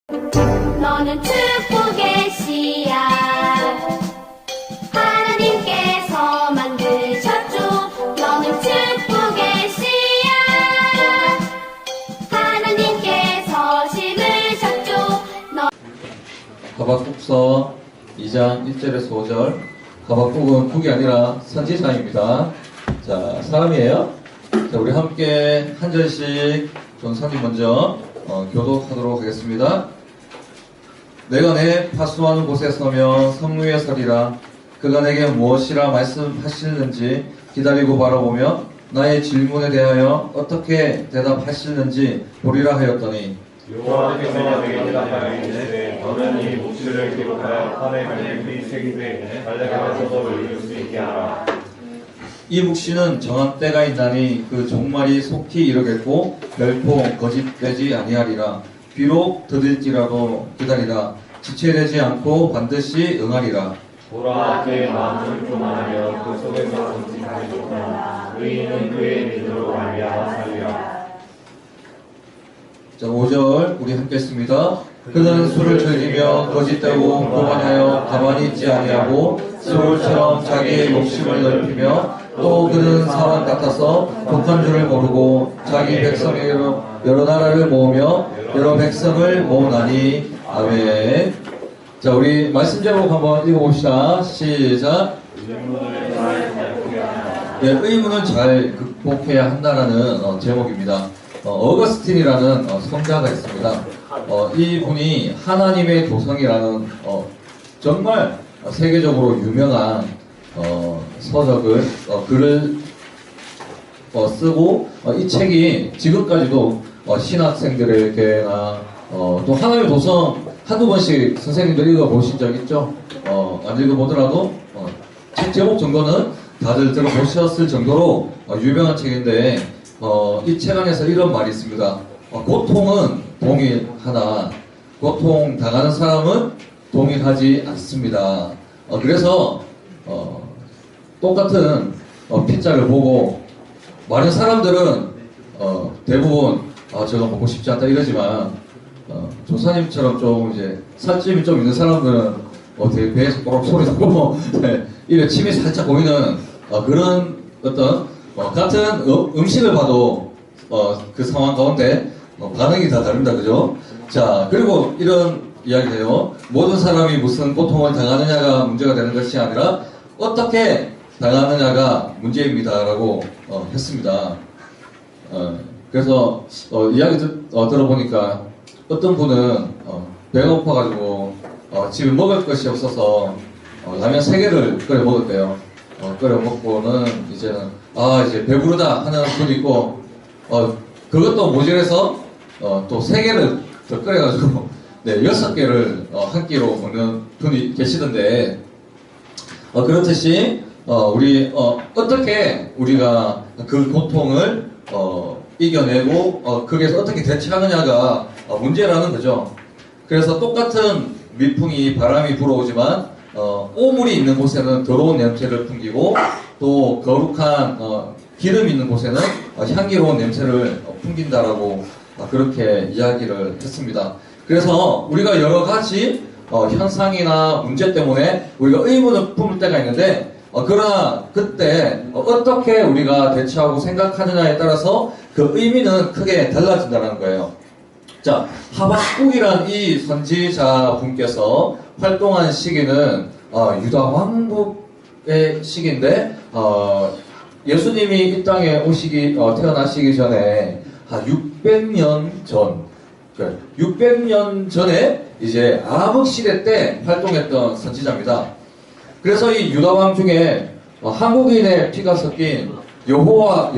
너는 축복의 씨앗 하나님께서 만드셨죠. 너는 축복의 씨앗 하나님께서 심으셨죠. 하박국서 2장 1절에서 5절. 하박국은 국이 아니라 선지자입니다. 자, 사람이에요. 자, 우리 함께 한 절씩 전사님 먼저 교독하도록 하겠습니다. 내가 내 파수하는 곳에 서며 성루에 서리라. 그가 내게 무엇이라 말씀하시는지 기다리고 바라보며 나의 질문에 대하여 어떻게 대답하시는지 보리라 하였더니, 여호와께서 내게 대답하시되 너는 이 묵시를 기록하여 판에 갈림이 새기되 달래가면서도 읽을 수 있게 하라. 이 묵시는 정한 때가 있나니 그 종말이 속히 이르겠고 결코 거짓되지 아니하리라. 비록 더딜지라도 기다리라. 지체되지 않고 반드시 응하리라. 보라, 그의 마음을 교만하며 그 속에서 정직하리로다. 의인은 그의 믿음으로 말미암아 살리라. 자, 5절 우리 함께 했습니다. 그는 술을 즐기며 거짓되고 교만하여 가만히 있지 아니하고 소울처럼 자기의 욕심을 넓히며 또 그는 사람 같아서 독한 줄을 모르고 자기 백성의 여러 나라를 모으며 여러 백성을 모으나니. 아멘. 자, 우리 말씀 제목 한번 읽어봅시다. 시작. 네, 의문을 잘 극복해야 한다라는 제목입니다. 어거스틴이라는 성자가 있습니다. 이 분이 하나님의 도성이라는 정말 세계적으로 유명한 서적을 글을 쓰고 이 책이 지금까지도 신학생들에게나 또 하나님의 도성 한두 번씩 선생님들 읽어보신 적 있죠? 안 읽어보더라도 책 제목 정도는 다들 들어보셨을 정도로 유명한 책인데 이 책 안에서 이런 말이 있습니다. 고통은 동일하나 고통 당하는 사람은 동일하지 않습니다. 그래서 똑같은 피자를 보고 많은 사람들은 대부분 저거 먹고 싶지 않다 이러지만 조사님처럼 좀 이제 살집이 좀 있는 사람들은 되게 배에서 꼬락 소리 나고 이래 침이 살짝 보이는 그런 어떤 같은 음식을 봐도 그 상황 가운데 반응이 다 다릅니다. 그죠? 자, 그리고 이런 이야기돼요. 모든 사람이 무슨 고통을 당하느냐가 문제가 되는 것이 아니라 어떻게 당하느냐가 문제입니다. 라고 했습니다. 그래서 이야기 들어보니까 어떤 분은 배가 고파가지고 집에 먹을 것이 없어서 라면 3개를 끓여 먹었대요. 끓여 먹고는 이제는 이제 배부르다 하는 분이 있고 그것도 모자라서 또 3개를 더 끓여가지고 6개를 한 끼로 먹는 분이 계시던데 그렇듯이 우리 어떻게 우리가 그 고통을 이겨내고 거기에서 어떻게 대처하느냐가 문제라는 거죠. 그래서 똑같은 미풍이 바람이 불어오지만 오물이 있는 곳에는 더러운 냄새를 풍기고 또 거룩한 기름 있는 곳에는 향기로운 냄새를 풍긴다라고 그렇게 이야기를 했습니다. 그래서 우리가 여러 가지 현상이나 문제 때문에 우리가 의문을 품을 때가 있는데 그러나 그때 어떻게 우리가 대처하고 생각하느냐에 따라서 그 의미는 크게 달라진다는 거예요. 자, 하박국이란 이 선지자 분께서 활동한 시기는 유다 왕국의 시기인데 예수님이 이 땅에 태어나시기 전에 한 600년 전, 600년 전에 이제 아합 시대 때 활동했던 선지자입니다. 그래서 이 유다 왕 중에 한국인의 피가 섞인 여호와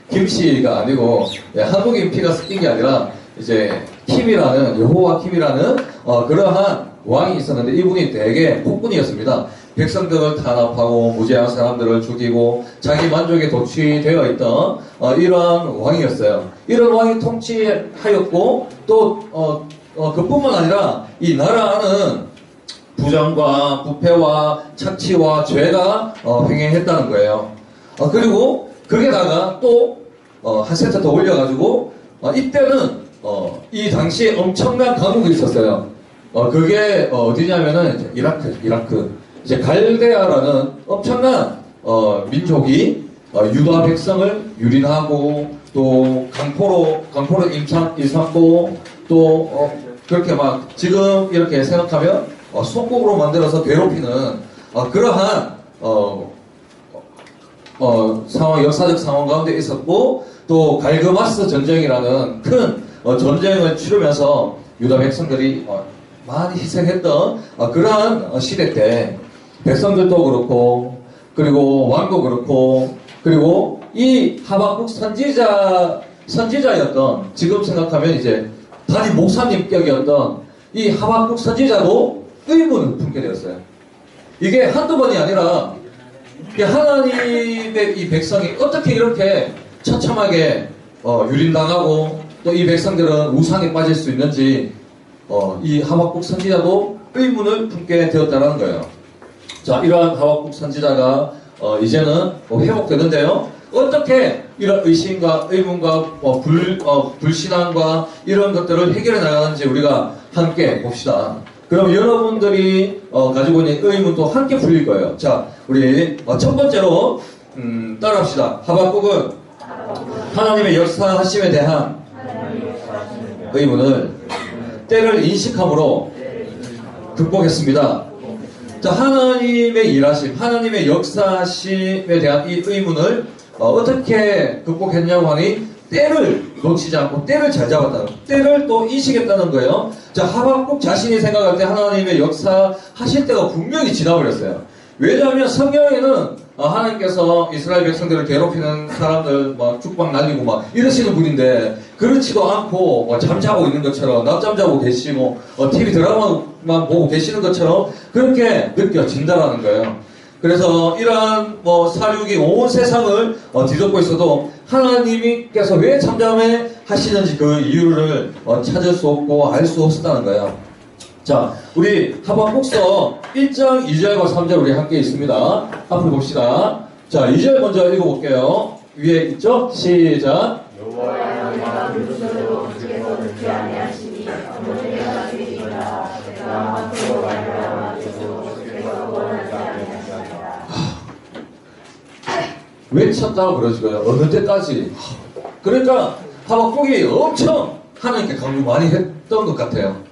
김씨가 아니고 한국인 피가 섞인 게 아니라 이제 여호와 킴이라는 그러한 왕이 있었는데 이분이 되게 폭군이었습니다. 백성들을 탄압하고 무죄한 사람들을 죽이고 자기 만족에 도취되어 있던 이런 왕이었어요. 이런 왕이 통치하였고 또 그뿐만 아니라 이 나라 안은 부정과 부패와 착취와 죄가 횡행했다는 거예요. 그리고 거기다가 또 한 세트 더 올려가지고 이때는 이 당시에 엄청난 강국이 있었어요. 그게 어디냐면은 이라크. 이제 갈대아라는 엄청난 민족이 유다 백성을 유린하고 또 강포로 일삼고 또 그렇게 막 지금 이렇게 생각하면 속국으로 만들어서 괴롭히는 그러한 상황, 역사적 상황 가운데 있었고 또 갈그마스 전쟁이라는 큰 전쟁을 치르면서 유다 백성들이 많이 희생했던 그러한 시대 때 백성들도 그렇고 그리고 왕도 그렇고 그리고 이 하박국 선지자였던 지금 생각하면 이제 단임 목사님격이었던 이 하박국 선지자도 의문을 품게 되었어요. 이게 한두 번이 아니라 하나님의 이 백성이 어떻게 이렇게 처참하게 유린당하고 또 이 백성들은 우상에 빠질 수 있는지 이 하박국 선지자도 의문을 품게 되었다는 거예요. 자, 이러한 하박국 선지자가 이제는 회복되는데요. 어떻게 이런 의심과 의문과 불신앙과 이런 것들을 해결해 나가는지 우리가 함께 봅시다. 그럼 여러분들이 가지고 있는 의문도 함께 풀릴 거예요. 자, 우리 첫 번째로 따라합시다. 하박국은 하나님의 역사하심에 대한 의문을 때를 인식함으로 극복했습니다. 자, 하나님의 일하심, 하나님의 역사심에 대한 이 의문을 어떻게 극복했냐고 하니 때를 놓치지 않고 때를 잘 잡았다는, 때를 또 인식했다는 거예요. 자, 하박국 자신이 생각할 때 하나님의 역사 하실 때가 분명히 지나버렸어요. 왜냐하면 성경에는 하나님께서 이스라엘 백성들을 괴롭히는 사람들 막 죽박 날리고 막 이러시는 분인데 그렇지도 않고 잠자고 있는 것처럼 낮잠 자고 계시고 TV 드라마만 보고 계시는 것처럼 그렇게 느껴진다라는 거예요. 그래서 이러한 사륙이 온 세상을 뒤덮고 있어도 하나님께서 왜 잠잠해 하시는지 그 이유를 찾을 수 없고 알 수 없었다는 거예요. 자, 우리 하박국서 1장 2절과 3절 우리 함께 있습니다. 앞으로 봅시다. 자, 2절 먼저 읽어볼게요. 위에 있죠? 시작. 외쳤다고 그러시고요. 어느 때까지. 그러니까 하박국이 엄청 하나님께 강요 많이 했던 것 같아요.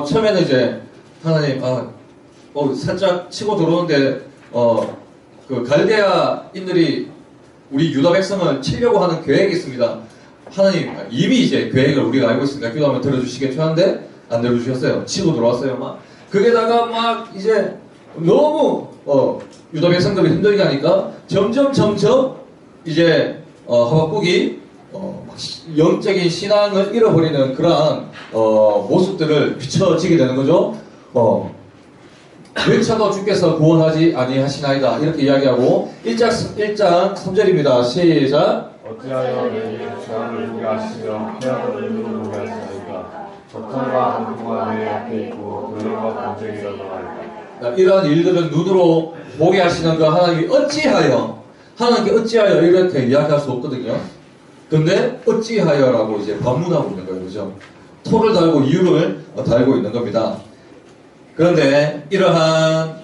처음에는 이제 하나님 살짝 치고 들어오는데 그 갈대아인들이 우리 유다 백성을 치려고 하는 계획이 있습니다. 하나님 이미 이제 계획을 우리가 알고 있으니까 기도하면 들어주시겠죠 하는데 안 들어주셨어요. 치고 들어왔어요. 막 그게다가 막 이제 너무 유다 백성들이 힘들게 하니까 점점 이제 하박국이 영적인 신앙을 잃어버리는 그러한 모습들을 비춰지게 되는 거죠. 외쳐도 주께서 구원하지 아니하시나이다 이렇게 이야기하고 1장 3절입니다. 시작. 어찌하여 내게 주함을 보게 하시며 피하는 눈으로 보게 하시나이까. 적통과 한풍과 내 앞에 있고 돌림과 번쟁이라도 하리까. 이러한 일들은 눈으로 보게 하시는 거 하나님이 하나님께 어찌하여 이렇게 이야기할 수 없거든요. 근데 어찌하여라고 이제 반문하고 있는 거예요. 그죠? 토를 달고 이유를 달고 있는 겁니다. 그런데 이러한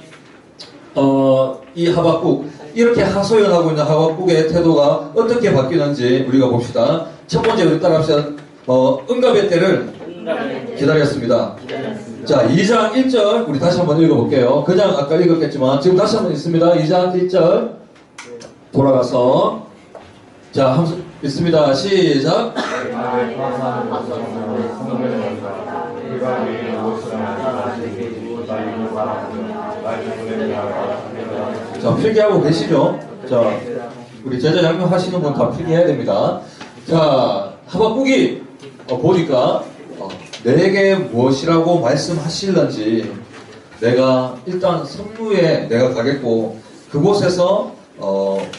이 하박국 이렇게 하소연하고 있는 하박국의 태도가 어떻게 바뀌는지 우리가 봅시다. 첫 번째 우리 따라합시다. 응답의 때를 기다렸습니다. 자, 2장 1절 우리 다시 한번 읽어볼게요. 그냥 아까 읽었겠지만 지금 다시 한번 있습니다. 2장 1절 돌아가서 자, 한번 읽습니다. 시작. 자, 필기하고 계시죠? 자, 우리 제자 양육하시는 분 다 필기해야 됩니다. 자, 하박국이 보니까 내게 무엇이라고 말씀하실런지 내가 일단 성루에 내가 가겠고 그곳에서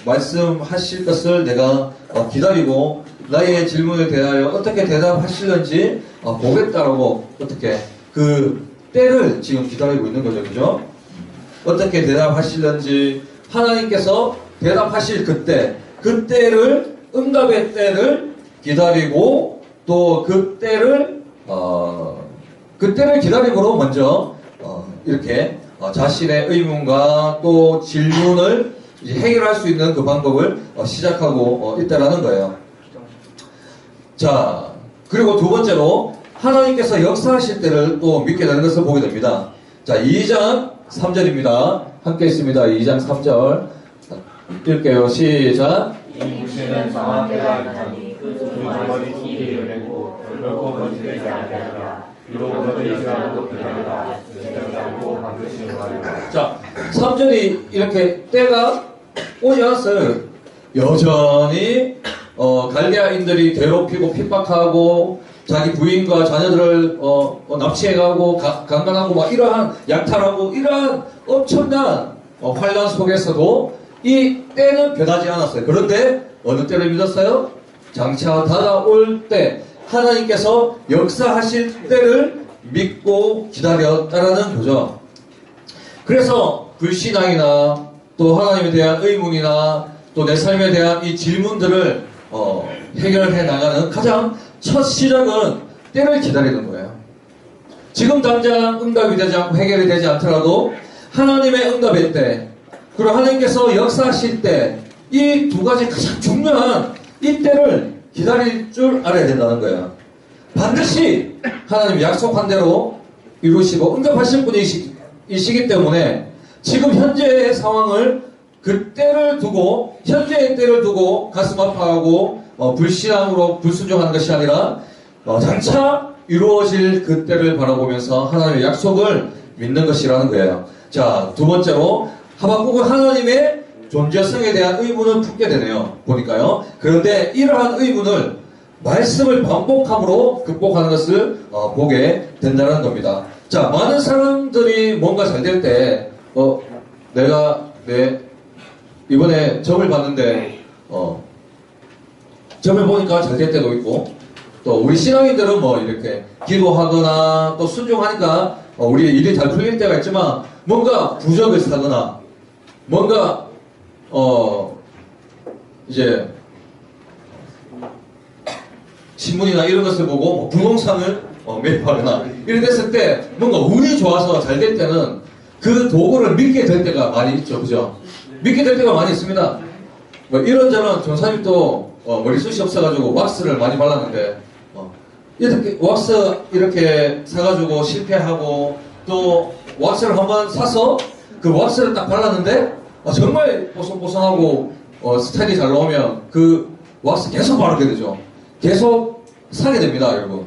말씀하실 것을 내가 기다리고 나의 질문에 대하여 어떻게 대답하실런지 보겠다라고 어떻게 그 때를 지금 기다리고 있는 거죠. 그죠? 어떻게 대답하실런지 하나님께서 대답하실 그때를 응답의 때를 기다리고 또 그때를 기다림으로 먼저 이렇게 자신의 의문과 또 질문을 이제 해결할 수 있는 그 방법을 시작하고 있다라는 거예요. 자, 그리고 두 번째로 하나님께서 역사하실 때를 또 믿게 되는 것을 보게 됩니다. 자, 2장 3절입니다. 함께 있습니다. 2장 3절 읽게요. 시작. 이 무시는 정한 때가 있나니 그 머리 길이 열리고 결코 거짓되지 않겠다. 비록 거짓이라도 기다리라. 지체하지 않고 반드시 응하리라. 자, 3절이 이렇게 때가 오지 않았어요. 여전히 갈대아인들이 괴롭히고 핍박하고 자기 부인과 자녀들을 납치해가고 강간하고 막 이러한 약탈하고 이러한 엄청난 환란 속에서도 이 때는 변하지 않았어요. 그런데 어느 때를 믿었어요? 장차 다가올 때 하나님께서 역사하실 때를 믿고 기다렸다라는 거죠. 그래서 불신앙이나 또 하나님에 대한 의문이나 또 내 삶에 대한 이 질문들을 해결해 나가는 가장 첫 시작은 때를 기다리는 거예요. 지금 당장 응답이 되지 않고 해결이 되지 않더라도 하나님의 응답의 때, 그리고 하나님께서 역사하실 때, 이 두 가지 가장 중요한 이 때를 기다릴 줄 알아야 된다는 거예요. 반드시 하나님 약속한 대로 이루시고 응답하실 분이시기 때문에 지금 현재의 상황을 그 때를 두고, 현재의 때를 두고 가슴 아파하고 불신앙으로 불순종하는 것이 아니라 장차 이루어질 그 때를 바라보면서 하나님의 약속을 믿는 것이라는 거예요. 자, 두 번째로 하박국은 하나님의 존재성에 대한 의문을 품게 되네요. 보니까요. 그런데 이러한 의문을 말씀을 반복함으로 극복하는 것을 보게 된다는 겁니다. 자, 많은 사람들이 뭔가 잘 될 때 내가 이번에 점을 봤는데 점을 보니까 잘 될 때도 있고, 또 우리 신앙인들은 뭐 이렇게 기도하거나 또 순종하니까 우리 일이 잘 풀릴 때가 있지만, 뭔가 부적을 사거나 뭔가 이제 신문이나 이런 것을 보고 뭐 부동산을 매입하거나 이런 됐을 때 뭔가 운이 좋아서 잘 될 때는 그 도구를 믿게 될 때가 많이 있죠. 그죠? 믿게 될 때가 많이 있습니다. 뭐 이런저런 전사님도 머리숱이 없어가지고 왁스를 많이 발랐는데 이렇게 왁스 이렇게 사가지고 실패하고, 또 왁스를 한번 사서 그 왁스를 딱 발랐는데 정말 뽀송뽀송하고 스타일이 잘 나오면 그 왁스 계속 바르게 되죠. 계속 사게 됩니다, 여러분.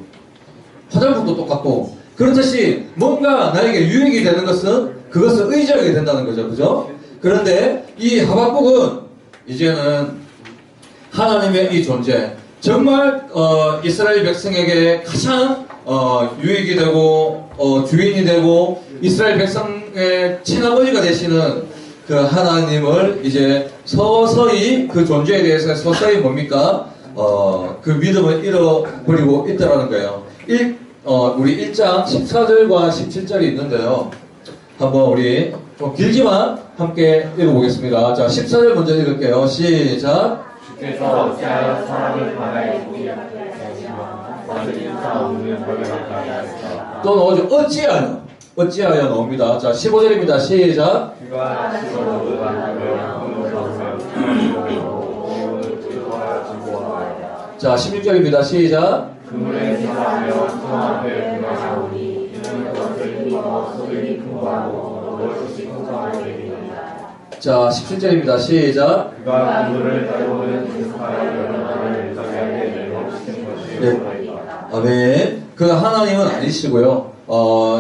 화장품도 똑같고, 그렇듯이 뭔가 나에게 유익이 되는 것은 그것을 의지하게 된다는 거죠. 그죠? 그런데 이 하박국은 이제는 하나님의 이 존재, 정말 이스라엘 백성에게 가장 유익이 되고 주인이 되고 이스라엘 백성의 친아버지가 되시는 그 하나님을 이제 서서히 그 존재에 대해서 서서히 뭡니까? 그 믿음을 잃어버리고 있다라는 거예요. 우리 1장 14절과 17절이 있는데요. 한번 우리 좀 길지만 함께 읽어보겠습니다. 자, 14절 먼저 읽을게요. 시작. 주께서 어찌하여 사람을 바다에 보이시며 만일 인사 없는 벽에 가까이 하시다. 또 나오죠. 어찌하여 나옵니다. 자, 15절입니다. 시작. 그가 시설로 가며 꿈을 얻으며 즐거워하여 자, 16절입니다. 시작. 그물에 생각하며 성 앞에 등하시오니 이는 그것을 힘입어 소리 깊은 바로 무엇이 풍성하게 되리이다. 자, 17절입니다. 시작. 그가 그물을 따르고는 계속하여 여러 나라를 일자리하게 멸망시킨 것이 네. 아멘. 그 하나님은 아니시고요.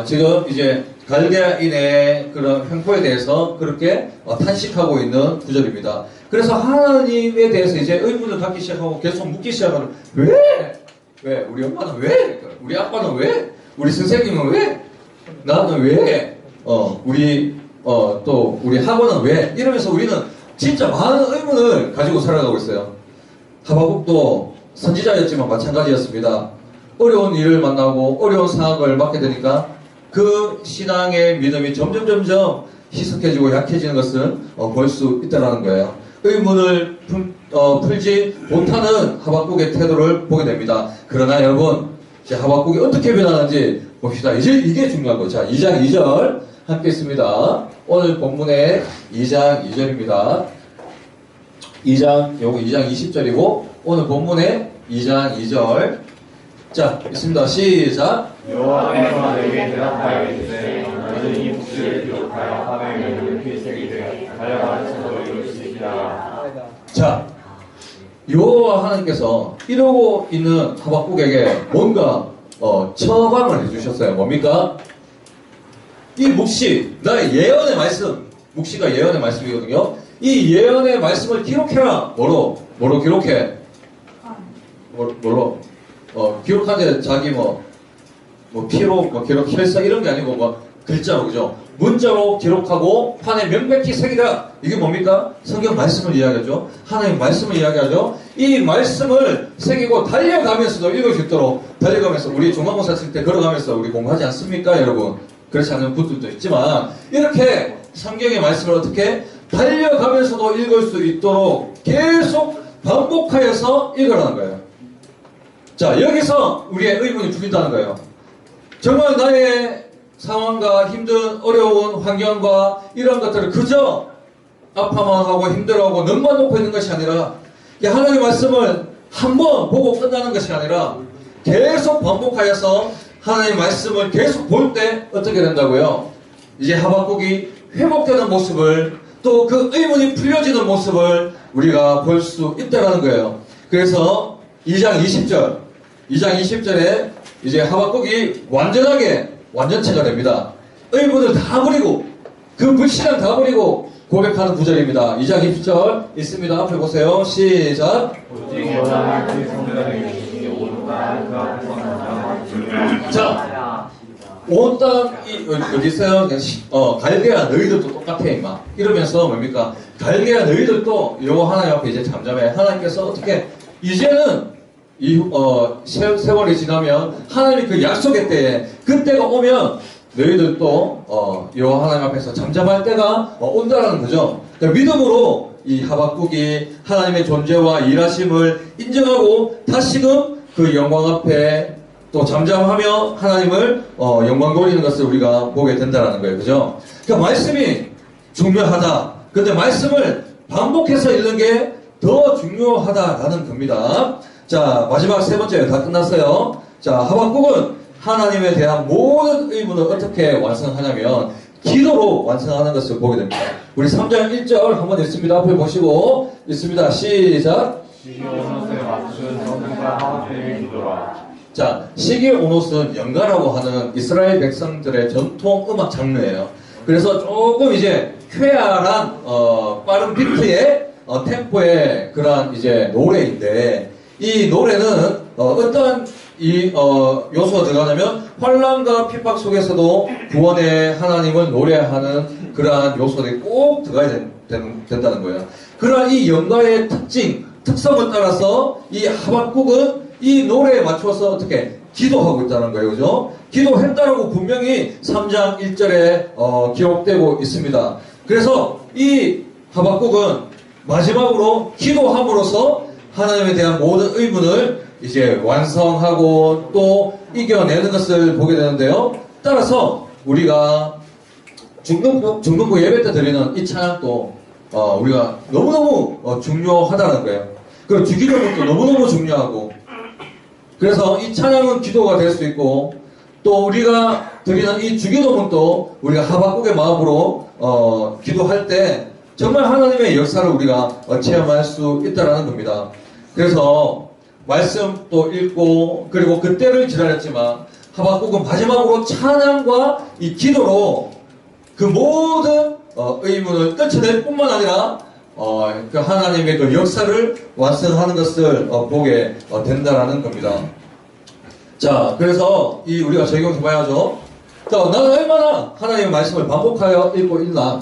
지금 이제 갈대아인의 그런 횡포에 대해서 그렇게 탄식하고 있는 구절입니다. 그래서 하나님에 대해서 이제 의문을 갖기 시작하고 계속 묻기 시작하는, 왜? 우리 엄마는 왜? 우리 아빠는 왜? 우리 선생님은 왜? 나는 왜? 또 우리 학원은 왜? 이러면서 우리는 진짜 많은 의문을 가지고 살아가고 있어요. 하박국도 선지자였지만 마찬가지였습니다. 어려운 일을 만나고 어려운 상황을 맡게 되니까 그 신앙의 믿음이 점점 희석해지고 약해지는 것을 볼 수 있다는 거예요. 의문을 풀지 못하는 하박국의 태도를 보게 됩니다. 그러나 여러분, 이제 하박국이 어떻게 변하는지 봅시다. 이제 이게 중요한 거죠. 자, 2장 2절 함께 있습니다. 오늘 본문의 2장 2절입니다. 2장 20절이고 오늘 본문의 2장 2절. 자, 있습니다. 시작. 여호와께서 내게 대답하여 이르시되 너는 이 묵시를 기록하여 하나님의 이름을 필새기되 달려가셔서 이루시리라. 자, 여호와 하나님께서 이러고 있는 하박국에게 뭔가 처방을 해주셨어요. 뭡니까? 이 묵시, 나의 예언의 말씀, 묵시가 예언의 말씀이거든요. 이 예언의 말씀을 기록해라. 뭐로 기록해? 뭘로? 기록하는데 자기 피로 기록, 혈서 이런 게 아니고 글자로, 그죠? 문자로 기록하고 판에 명백히 새기라. 이게 뭡니까? 성경 말씀을 이야기하죠. 하나님 말씀을 이야기하죠. 이 말씀을 새기고 달려가면서도 읽을 수 있도록 달려가면서 우리 중간고사 칠 때 걸어가면서 우리 공부하지 않습니까, 여러분? 그렇지 않은 분들도 있지만 이렇게 성경의 말씀을 어떻게 달려가면서도 읽을 수 있도록 계속 반복하여서 읽으라는 거예요. 자, 여기서 우리의 의문이 풀린다는 거예요. 정말 나의 상황과 힘든 어려운 환경과 이런 것들을 그저 아파만 하고 힘들어하고 눈만 놓고 있는 것이 아니라 하나님의 말씀을 한번 보고 끝나는 것이 아니라 계속 반복하여서 하나님의 말씀을 계속 볼 때 어떻게 된다고요? 이제 하박국이 회복되는 모습을 또 그 의문이 풀려지는 모습을 우리가 볼 수 있다는 거예요. 그래서 2장 20절에 이제 하박국이 완전체가 됩니다. 의문을 다 버리고 그 불신앙 다 버리고 고백하는 구절입니다. 2장 20절 있습니다. 앞에 보세요. 시작. 오직 여호와는 그 성전에 계시니 온 땅은 그 앞에서 나타나. 자, 온 땅 여기 있어요. 갈대아 너희들도 똑같아 임마. 이러면서 뭡니까? 갈대아 너희들도 여호와 하나님 앞에 이제 잠잠해. 하나님께서 어떻게 이제는 세월이 지나면 하나님이 그 약속의 때에 그때가 오면 너희들도 여호와 하나님 앞에서 잠잠할 때가 온다라는 거죠. 그러니까 믿음으로 이 하박국이 하나님의 존재와 일하심을 인정하고 다시금 그 영광 앞에 또 잠잠하며 하나님을 영광 돌리는 것을 우리가 보게 된다는 거예요. 그죠? 그러니까 말씀이 중요하다. 근데 말씀을 반복해서 읽는 게 더 중요하다라는 겁니다. 자, 마지막 세 번째 다 끝났어요. 자, 하박국은 하나님에 대한 모든 의문을 어떻게 완성하냐면 기도로 완성하는 것을 보게 됩니다. 우리 3장 1절 한번 읽습니다. 앞에 보시고 읽습니다. 시작. 시기오노스에 맞춘 전능과 하나님의 기도라. 자, 시기오노스는 연가라고 하는 이스라엘 백성들의 전통 음악 장르예요. 그래서 조금 이제 쾌활한 빠른 비트의 템포의 그러한 이제 노래인데 이 노래는 어떤 요소가 들어가냐면 환란과 핍박 속에서도 구원의 하나님을 노래하는 그러한 요소들이 꼭 들어가야 된다는 거예요. 그러한 이 연가의 특성을 따라서 이 하박국은 이 노래에 맞춰서 어떻게 기도하고 있다는 거예요. 그죠? 기도했다라고 분명히 3장 1절에 기록되고 있습니다. 그래서 이 하박국은 마지막으로 기도함으로써 하나님에 대한 모든 의문을 이제 완성하고 또 이겨내는 것을 보게 되는데요. 따라서 우리가 중등부 예배 때 드리는 이 찬양도 우리가 너무너무 중요하다는 거예요. 그리고 주기도문도 너무너무 중요하고 그래서 이 찬양은 기도가 될 수 있고 또 우리가 드리는 이 주기도문도 우리가 하박국의 마음으로 기도할 때 정말 하나님의 역사를 우리가 체험할 수 있다는 겁니다. 그래서 말씀도 읽고 그리고 그때를 기다렸지만 하박국은 마지막으로 찬양과 이 기도로 그 모든 의문을 떨쳐낼 뿐만 아니라 그 하나님의 그 역사를 완성하는 것을 보게 된다는 겁니다. 자, 그래서 우리가 적용해 봐야죠. 자, 나는 얼마나 하나님의 말씀을 반복하여 읽고 있나?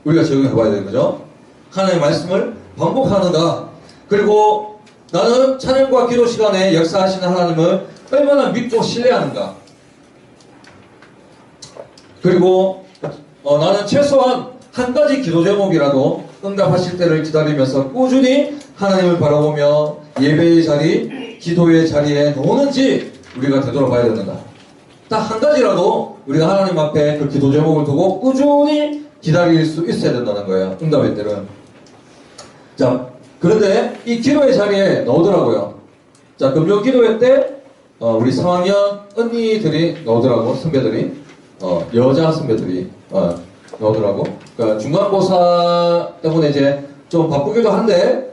우리가 적용해 봐야 되는 거죠. 하나님의 말씀을 반복하는가? 그리고 나는 찬양과 기도 시간에 역사하시는 하나님을 얼마나 믿고 신뢰하는가? 그리고 나는 최소한 한 가지 기도 제목이라도 응답하실 때를 기다리면서 꾸준히 하나님을 바라보며 예배의 자리, 기도의 자리에 노는지 우리가 되돌아봐야 된다. 딱 한 가지라도 우리가 하나님 앞에 그 기도 제목을 두고 꾸준히 기다릴 수 있어야 된다는 거예요. 응답의 때는. 자, 그런데 이 기도의 자리에 나오더라고요. 자, 금요 기도회 때 우리 3학년 언니들이 나오더라고. 선배들이 여자 선배들이 나오더라고. 그러니까 중간고사 때문에 이제 좀 바쁘기도 한데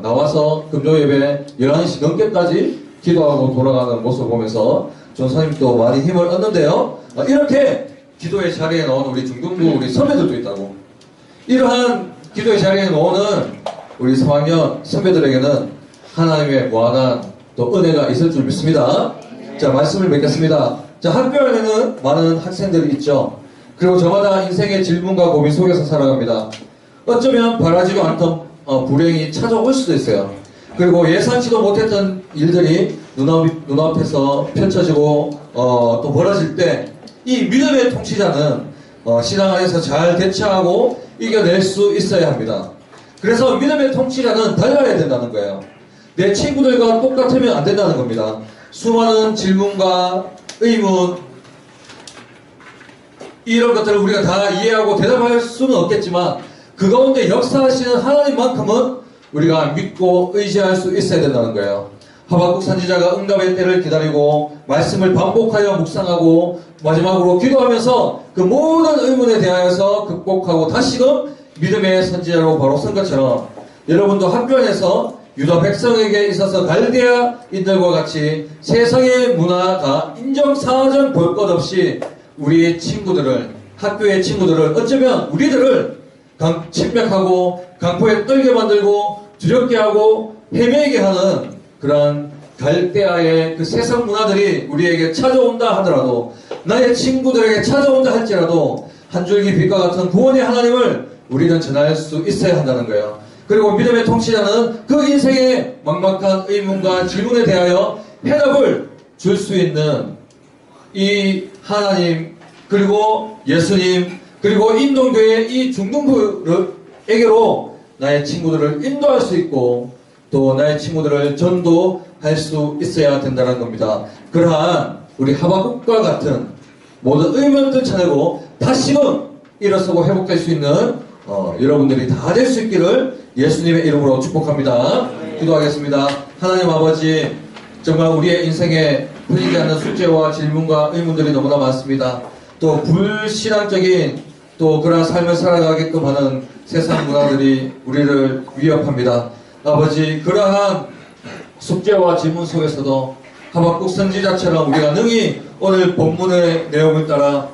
나와서 금요 예배 11시 넘게까지 기도하고 돌아가는 모습을 보면서 전사님도 많이 힘을 얻는데요. 이렇게 기도의 자리에 나오는 우리 중등부 우리 선배들도 있다고. 이러한 기도의 자리에 나오는 우리 3학년 선배들에게는 하나님의 무한한 또 은혜가 있을 줄 믿습니다. 자, 말씀을 맺겠습니다. 자, 학교 안에는 많은 학생들이 있죠. 그리고 저마다 인생의 질문과 고민 속에서 살아갑니다. 어쩌면 바라지도 않던 불행이 찾아올 수도 있어요. 그리고 예상치도 못했던 일들이 눈앞에서 펼쳐지고 또 벌어질 때 이 믿음의 통치자는 신앙 안에서 잘 대처하고 이겨낼 수 있어야 합니다. 그래서 믿음의 통치자는 달라야 된다는 거예요. 내 친구들과 똑같으면 안 된다는 겁니다. 수많은 질문과 의문 이런 것들을 우리가 다 이해하고 대답할 수는 없겠지만 그 가운데 역사하시는 하나님만큼은 우리가 믿고 의지할 수 있어야 된다는 거예요. 하박국 선지자가 응답의 때를 기다리고 말씀을 반복하여 묵상하고 마지막으로 기도하면서 그 모든 의문에 대하여서 극복하고 다시금 믿음의 선지자로 바로 선 것처럼 여러분도 학교 안에서 유다 백성에게 있어서 갈대아인들과 같이 세상의 문화가 인정사정 볼 것 없이 우리 친구들을, 학교의 친구들을 어쩌면 우리들을 침략하고 강포에 떨게 만들고 두렵게 하고 헤매게 하는 그런 갈대아의 그 세상 문화들이 우리에게 찾아온다 하더라도 나의 친구들에게 찾아온다 할지라도 한 줄기 빛과 같은 구원의 하나님을 우리는 전할 수 있어야 한다는 거예요. 그리고 믿음의 통치자는 그 인생의 막막한 의문과 질문에 대하여 해답을 줄 수 있는 이 하나님 그리고 예수님 그리고 인동교회 이 중등부에게로 나의 친구들을 인도할 수 있고 또 나의 친구들을 전도할 수 있어야 된다는 겁니다. 그러한 우리 하박국과 같은 모든 의문들 찾아내고 다시금 일어서고 회복될 수 있는 여러분들이 다 될 수 있기를 예수님의 이름으로 축복합니다. 기도하겠습니다. 하나님 아버지, 정말 우리의 인생에 풀리지 않는 숙제와 질문과 의문들이 너무나 많습니다. 또 불신앙적인 또 그러한 삶을 살아가게끔 하는 세상 문화들이 우리를 위협합니다. 아버지, 그러한 숙제와 질문 속에서도 하박국 선지자처럼 우리가 능히 오늘 본문의 내용을 따라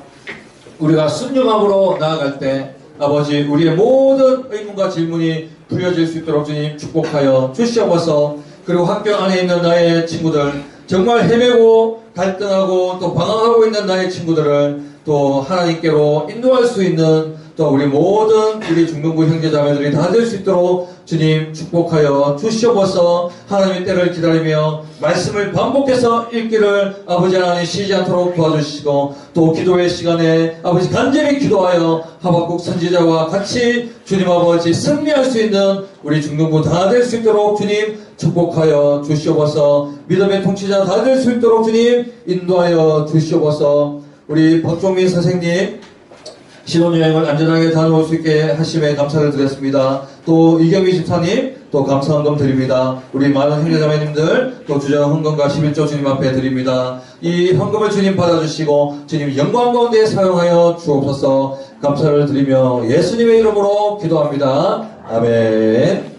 우리가 순종함으로 나아갈 때 아버지, 우리의 모든 의문과 질문이 풀려질 수 있도록 주님 축복하여 주시옵소서. 그리고 학교 안에 있는 나의 친구들, 정말 헤매고 갈등하고 또 방황하고 있는 나의 친구들을 또 하나님께로 인도할 수 있는 또 우리 모든 우리 중등부 형제자매들이 다 될 수 있도록 주님 축복하여 주시옵소서. 하나님의 때를 기다리며 말씀을 반복해서 읽기를 아버지 하나님 쉬지 않도록 도와주시고 또 기도의 시간에 아버지 간절히 기도하여 하박국 선지자와 같이 주님 아버지 승리할 수 있는 우리 중등부 다 될 수 있도록 주님 축복하여 주시옵소서. 믿음의 통치자 다 될 수 있도록 주님 인도하여 주시옵소서. 우리 박종민 선생님 신혼여행을 안전하게 다녀올 수 있게 하심에 감사를 드렸습니다. 또 이경희 집사님 또 감사헌금 드립니다. 우리 많은 형제자매님들 또 주정 헌금과 11조 주님 앞에 드립니다. 이 헌금을 주님 받아주시고 주님 영광 가운데 사용하여 주옵소서. 감사를 드리며 예수님의 이름으로 기도합니다. 아멘.